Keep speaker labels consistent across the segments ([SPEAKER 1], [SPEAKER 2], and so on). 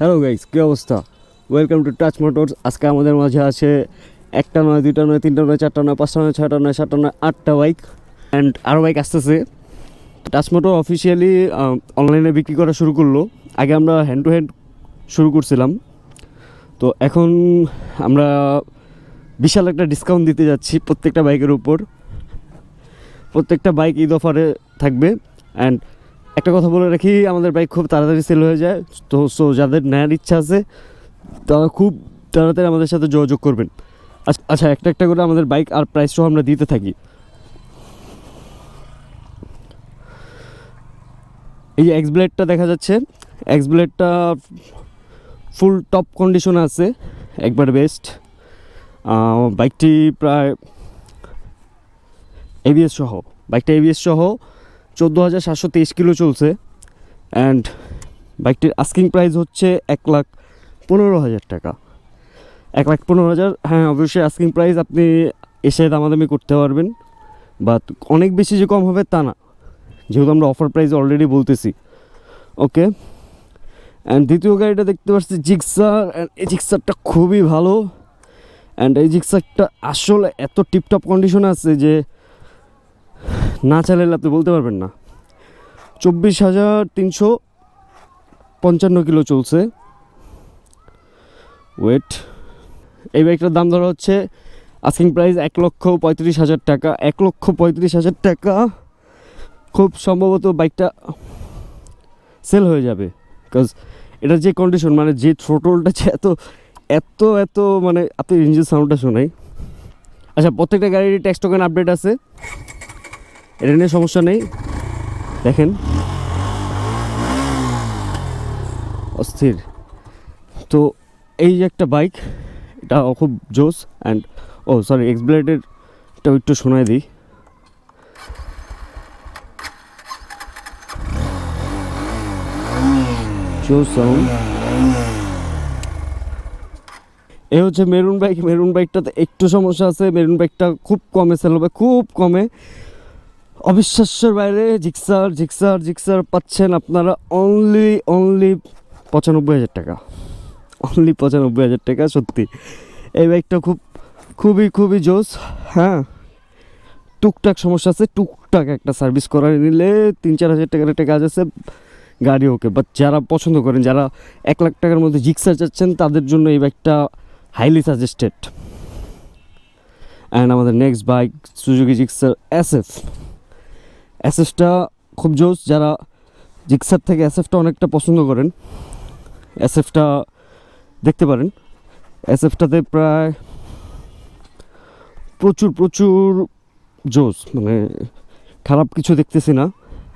[SPEAKER 1] Hello guys, কী অবস্থা? Welcome to touch motors. আজকে আমাদের মাঝে আছে একটা নয়, দুইটা নয়, তিনটা নয়, চারটা নয়, পাঁচটা নয়, ছয়টা নয়, সাতটা নয়, আটটা বাইক অ্যান্ড আরও বাইক আসতেছে। টাচ মোটর অফিসিয়ালি অনলাইনে বিক্রি করা শুরু করলো। আগে আমরা হ্যান্ড টু হ্যান্ড শুরু করছিলাম, তো এখন আমরা বিশাল একটা ডিসকাউন্ট দিতে যাচ্ছি প্রত্যেকটা বাইকের উপর। প্রত্যেকটা বাইক ঈদ অফারে থাকবে। অ্যান্ড একটা কথা বলে রাখি, আমাদের বাইক খুব তাড়াতাড়ি সেল হয়ে যায়। তো যাদের নেওয়ার ইচ্ছা আছে তারা খুব তাড়াতাড়ি আমাদের সাথে যোগাযোগ করবেন। আচ্ছা, একটা একটা করে আমাদের বাইক আর প্রাইসটাও আমরা দিতে থাকি। এই যে এক্স ব্লেডটা দেখা যাচ্ছে, এক্স ব্লেডটা ফুল টপ কন্ডিশনে আছে, একবার বেস্ট। বাইকটি প্রায় এবিএস সহ, বাইকটা এবিএস সহ 14,723 কিলো চলছে। অ্যান্ড বাইকটির আস্কিং প্রাইস হচ্ছে 1,15,000 টাকা। 1,15,000, হ্যাঁ অবশ্যই আস্কিং প্রাইস। আপনি এসে দামাদামি করতে পারবেন, বাট অনেক বেশি যে কম হবে তা না, যেহেতু আমরা অফার প্রাইস অলরেডি বলতেছি। ওকে, অ্যান্ড দ্বিতীয় গাড়িটা দেখতে পাচ্ছি জিক্সার। অ্যান্ড এই জিক্সারটা খুবই ভালো। অ্যান্ড এই জিক্সারটা আসলে এত টিপটপ কন্ডিশনে আছে যে না চালালে আপনি বলতে পারবেন না। 24,355 কিলো চলছে ওয়েট। এই বাইকটার দাম ধরা হচ্ছে আস্কিং প্রাইস 1,35,000 টাকা। 1,35,000 টাকা খুব সম্ভবত বাইকটা সেল হয়ে যাবে, বিকজ এটার যে কন্ডিশন, মানে যে থ্রোটলটা এত এত এত মানে আপনি ইঞ্জিন সাউন্ডটা শোনাই। আচ্ছা, প্রত্যেকটা গাড়ির ট্যাক্স টোকেন আপডেট আছে, এটা নিয়ে সমস্যা নেই। দেখেন অস্থির। তো এই যে একটা বাইক, এটা খুব জোস। অ্যান্ড সরি, এক্স ব্লেডেরটাও একটু শোনায় দিই। জোস সাউন্ড। এ হচ্ছে মেরুন বাইক। মেরুন বাইকটাতে একটু সমস্যা আছে, মেরুন বাইকটা খুব কমে সেল হবে, খুব কমে। অবিশ্বাস্যের বাইরে জিক্সার জিক্সার জিক্সার পাচ্ছেন আপনারা অনলি 95,000 টাকা। অনলি 95,000 টাকা। সত্যি এই বাইকটা খুবই জোস। হ্যাঁ, টুকটাক সমস্যা আছে, টুকটাক একটা সার্ভিস করা নিলে 3-4 হাজার টাকার একটা কাজ আছে, গাড়ি ওকে। বাট যারা পছন্দ করেন, যারা 1,00,000 টাকার মধ্যে জিক্সার চাচ্ছেন, তাদের জন্য এই বাইকটা হাইলি সাজেস্টেড। অ্যান্ড আমাদের নেক্সট বাইক সুজুকি জিক্সার এসএফটা খুব জোস। যারা জিক্সার থেকে এসএফটা অনেকটা পছন্দ করেন, এসএফটা দেখতে পারেন। এসএফটাতে প্রায় প্রচুর জোস, মানে খারাপ কিছু দেখতেছি না।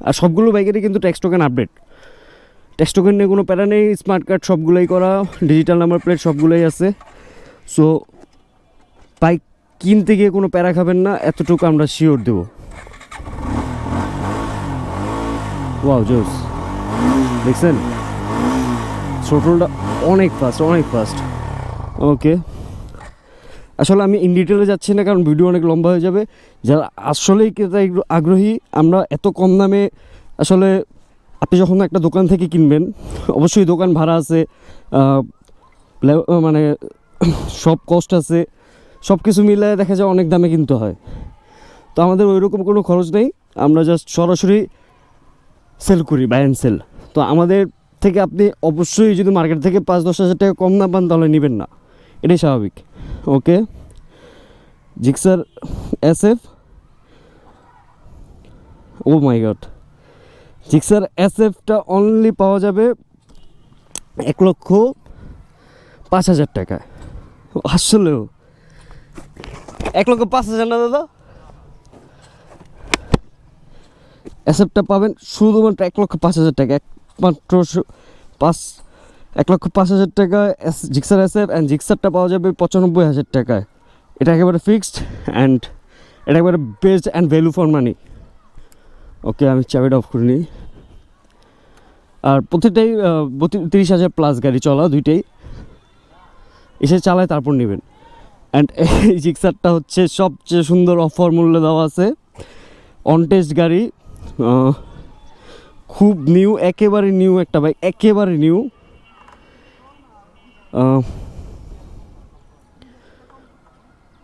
[SPEAKER 1] আর সবগুলো বাইকেরই কিন্তু tax token update. Tax token নিয়ে কোনো প্যারা নেই, স্মার্ট কার্ড সবগুলোই করা, ডিজিটাল নাম্বার প্লেট সবগুলোই আছে। সো বাইক কিনতে গিয়ে কোনো প্যারা খাবেন না, এতটুকু আমরা শিওর দেবো। ওয়াও, জোস। দেখছেন থ্রোটলটা অনেক ফাস্ট। ওকে, আসলে আমি ইন ডিটেলে যাচ্ছি না, কারণ ভিডিও অনেক লম্বা হয়ে যাবে। যারা আসলেই ক্রেতা আগ্রহী, আমরা এত কম দামে আসলে, আপনি যখন একটা দোকান থেকে কিনবেন, অবশ্যই দোকান ভাড়া আছে, মানে সব কস্ট আছে, সব কিছু মিলায় দেখা যায় অনেক দামে কিনতে হয়। তো আমাদের ওই রকম কোনো খরচ নেই, আমরা জাস্ট সরাসরি সেল করি, বাই অ্যান্ড সেল। তো আমাদের থেকে আপনি অবশ্যই যদি মার্কেট থেকে 5-10 হাজার টাকা কম না পান, তাহলে নেবেন না, এটাই স্বাভাবিক। ওকে, জিক্সার এসএফ, ও মাই গড, জিক্সার এসএফটা অনলি পাওয়া যাবে 1,05,000 টাকায়। আসলেও 1,05,000 না দাদা, এসএফটা পাবেন শুধুমাত্র 1,05,000 টাকা, একমাত্র 1,05,000 টাকা জিক্সার এসএফ। অ্যান্ড জিক্সারটা পাওয়া যাবে 95,000 টাকায়। এটা একেবারে ফিক্সড, অ্যান্ড এটা একেবারে best and value for money. Okay, আমি চাবিটা অফ করে নিই। আর প্রতিটাই 30,000 প্লাস গাড়ি চলা, দুইটাই এসে চালায় তারপর নেবেন। অ্যান্ড এই জিক্সারটা হচ্ছে সবচেয়ে সুন্দর অফার মূল্যে দেওয়া আছে। অন টেস্ট গাড়ি, খুব নিউ, একেবারে নিউ একটা বাইক, একেবারে নিউ।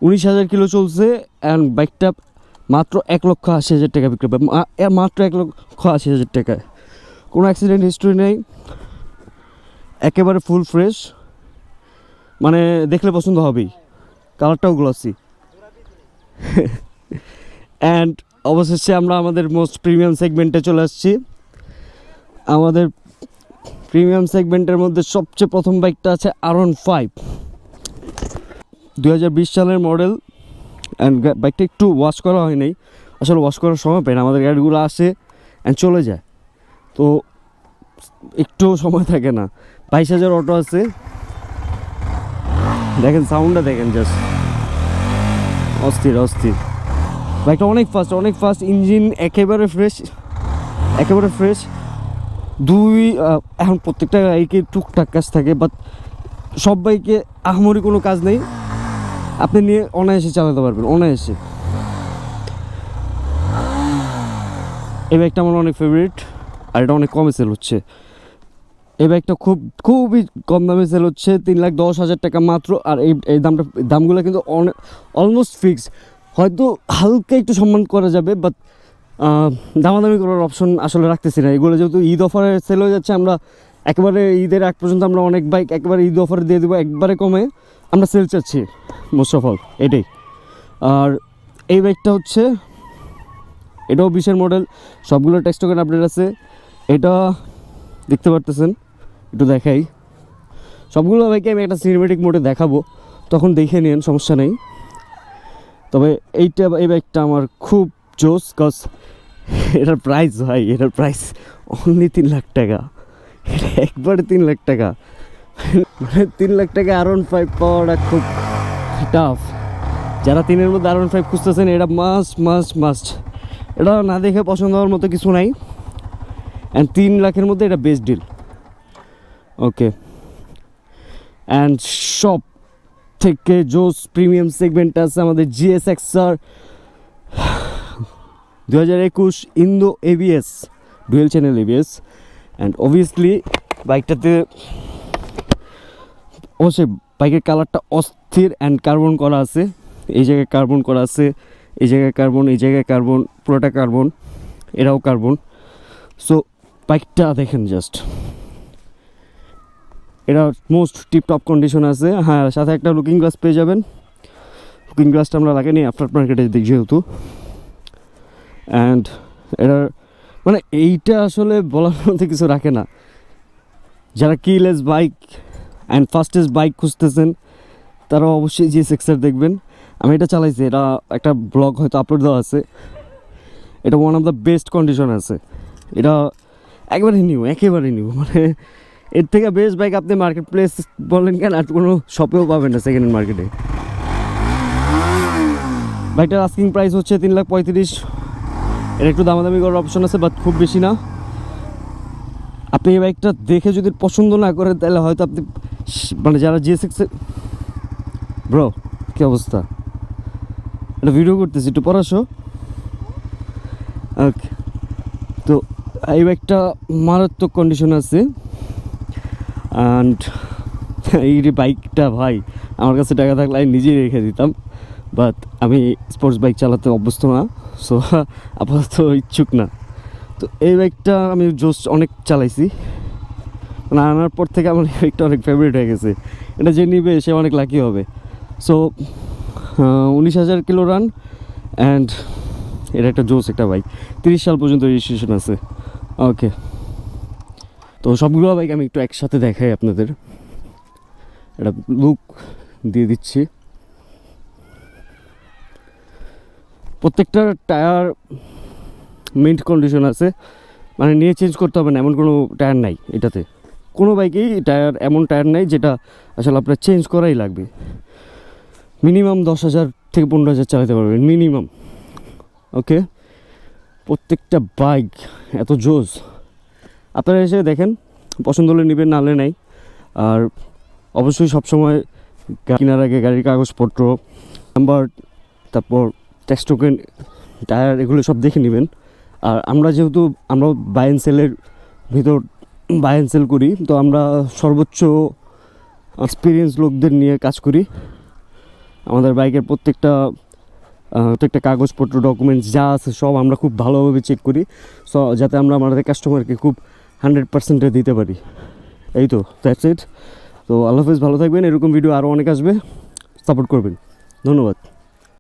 [SPEAKER 1] 19,000 কিলো চলছে অ্যান্ড বাইকটা মাত্র 1,80,000 টাকা বিক্রি পাবে, মাত্র 1,80,000 টাকায়। কোনো অ্যাক্সিডেন্ট হিস্ট্রি নেই, একেবারে ফুল ফ্রেশ, মানে দেখলে পছন্দ হবেই, কালারটাও গ্লসি। অ্যান্ড অবশেষে আমরা আমাদের মোস্ট প্রিমিয়াম সেগমেন্টে চলে আসছি। আমাদের প্রিমিয়াম সেগমেন্টের মধ্যে সবচেয়ে প্রথম বাইকটা আছে R15, 2020 সালের মডেল। অ্যান্ড বাইকটা একটু ওয়াশ করা হয় নাই, আসলে ওয়াশ করার সময় পাই না, আমাদের গাড়িগুলো আসে অ্যান্ড চলে যায়, তো একটু সময় থাকে না। 22,000 অটো আছে, দেখেন সাউন্ডটা দেখেন, জাস্ট অস্থির অস্থির। বাইকটা অনেক ফাস্ট, ইঞ্জিন একেবারে ফ্রেশ, একেবারে ফ্রেশ। এখন প্রত্যেকটা বাইকে টুকটাক কাজ থাকে, বাট সব বাইকে আহামরি কোনো কাজ নেই, আপনি নিয়ে অনায়াসে চালাতে পারবেন, অনায়াসে। এই বাইকটা আমার অনেক ফেভারিট, আর এটা অনেক কমে সেল হচ্ছে। এই বাইকটা খুবই কম দামে সেল হচ্ছে, 3,10,000 টাকা মাত্র। আর এই দামগুলো কিন্তু অলমোস্ট ফিক্সড, হয়তো হালকা একটু সম্মান করা যাবে, বাট দামাদামি করার অপশন আসলে রাখতেছি না। এগুলো যেহেতু ঈদ অফারে সেল হয়ে যাচ্ছে, আমরা একেবারে ঈদের আগ পর্যন্ত আমরা অনেক বাইক একেবারে ঈদ অফারে দিয়ে দেবো, একবারে কমে আমরা সেল চাচ্ছি মোস্ট অফ অল, এটাই। আর এই বাইকটা হচ্ছে, এটাও 20-এর মডেল, সবগুলো টেক্সট টোকেন আপডেট আছে। এটা দেখতে পারতেছেন, একটু দেখাই, সবগুলো বাইকে আমি একটা সিনেমেটিক মোডে দেখাবো, তখন দেখে নিন, সমস্যা নেই। তবে এই বাইকটা আমার খুব জোস, কজ এটার প্রাইস ভাই, এটার প্রাইস অনলি 3 লাখ টাকা, এটা একবারে 3 লাখ টাকা, মানে 3 লাখ টাকা R15 পাওয়াটা খুব টাফ। যারা 3-এর মধ্যে R15 খুঁজতেছেন, এটা মাস্ট, এটা না দেখে পছন্দ হওয়ার মতো কিছু নাই। অ্যান্ড 3 লাখের মধ্যে এটা বেস্ট ডিল। ওকে, অ্যান্ড সব থেকে জোস প্রিমিয়াম সেগমেন্ট আছে আমাদের GSXR 2021 ইন্দো ABS, dual channel ABS। And obviously বাইকটাতে অবশ্যই বাইকের কালারটা অস্থির অ্যান্ড কার্বন করা আছে, এই জায়গায় কার্বন করা আছে, এই জায়গায় কার্বন, এই জায়গায় কার্বন, পুরোটা কার্বন, এটাও কার্বন। সো বাইকটা দেখেন জাস্ট, এটা মোস্ট টিপটপ কন্ডিশন আছে। হ্যাঁ, সাথে একটা লুকিং গ্লাস পেয়ে যাবেন, লুকিং গ্লাসটা আমরা লাগাইনি, আফটার মার্কেটে দিক যেহেতু। অ্যান্ড এটার মানে এইটা আসলে বলার মধ্যে কিছু রাখে না। যারা keyless bike and fastest bike খুঁজতেছেন, তারা অবশ্যই GSXR দেখবেন। আমি এটা চালাইছি, এটা একটা ব্লগ হয়তো আপলোড দেওয়া আছে, এটা one of the best condition আছে। এটা একেবারে নিউ, মানে এর থেকে বেস্ট বাইক আপনি মার্কেট প্লেস বলেন কেন, আর কোনো শপেও পাবেন না সেকেন্ড হ্যান্ড মার্কেটে। বাইকটার আস্কিং প্রাইস হচ্ছে 3,35,000। এর একটু দামাদামি করার অপশন আছে, বাট খুব বেশি না। আপনি এই বাইকটা দেখে যদি পছন্দ না করেন, তাহলে হয়তো আপনি মানে যারা GSXR, ব্রো কী অবস্থা, এটা ভিডিও করতেছি, একটু পড়াশো। ওকে, তো এই বাইকটা মারাত্মক কন্ডিশন আছে। অ্যান্ড এই বাইকটা ভাই, আমার কাছে টাকা থাকলে আমি নিজেই রেখে দিতাম, বাট আমি স্পোর্টস বাইক চালাতে অভ্যস্ত না, সো আপাতত ইচ্ছুক না। তো এই বাইকটা আমি অনেক চালাইছি, মানে আনার পর থেকে আমার এই বাইকটা অনেক ফেভারিট হয়ে গেছে। এটা যে নিবে সে অনেক লাকি হবে। সো 19,000 কিলো রান, অ্যান্ড এটা একটা একটা বাইক, 30 সাল পর্যন্ত রেজিস্ট্রেশন আছে। ওকে, তো সবগুলো বাইক আমি একটু একসাথে দেখাই আপনাদের, এটা লুক দিয়ে দিচ্ছি। প্রত্যেকটা টায়ার মিন্ট কন্ডিশন আছে, মানে নিয়ে চেঞ্জ করতে হবে না এমন কোনো টায়ার নাই এটাতে। কোনো বাইকেই এমন টায়ার নাই যেটা আসলে আপনার চেঞ্জ করাই লাগবে। মিনিমাম 10,000 থেকে 15,000 চালাতে পারবেন মিনিমাম। ওকে, প্রত্যেকটা বাইক এত জোস, আপনারা এসে দেখেন, পছন্দ হলে নেবেন, নাহলে নাই। আর অবশ্যই সবসময় কেনার আগে গাড়ির কাগজপত্র, নাম্বার, তারপর ট্যাক্স টোকেন, টায়ার, এগুলো সব দেখে নেবেন। আর আমরা যেহেতু বাই অ্যান্ড সেলের ভিতর বাই অ্যান্ড সেল করি, তো আমরা সর্বোচ্চ এক্সপিরিয়েন্স লোকদের নিয়ে কাজ করি। আমাদের বাইকের প্রত্যেকটা কাগজপত্র ডকুমেন্টস যা আছে সব আমরা খুব ভালোভাবে চেক করি, সো যাতে আমরা আমাদের কাস্টমারকে খুব 100% দিতে পারি। এই তো দ্যাটস ইট। তো আল্লাহ হাফেজ, ভালো থাকবেন। এরকম ভিডিও আরও অনেক আসবে, সাপোর্ট করবেন। ধন্যবাদ।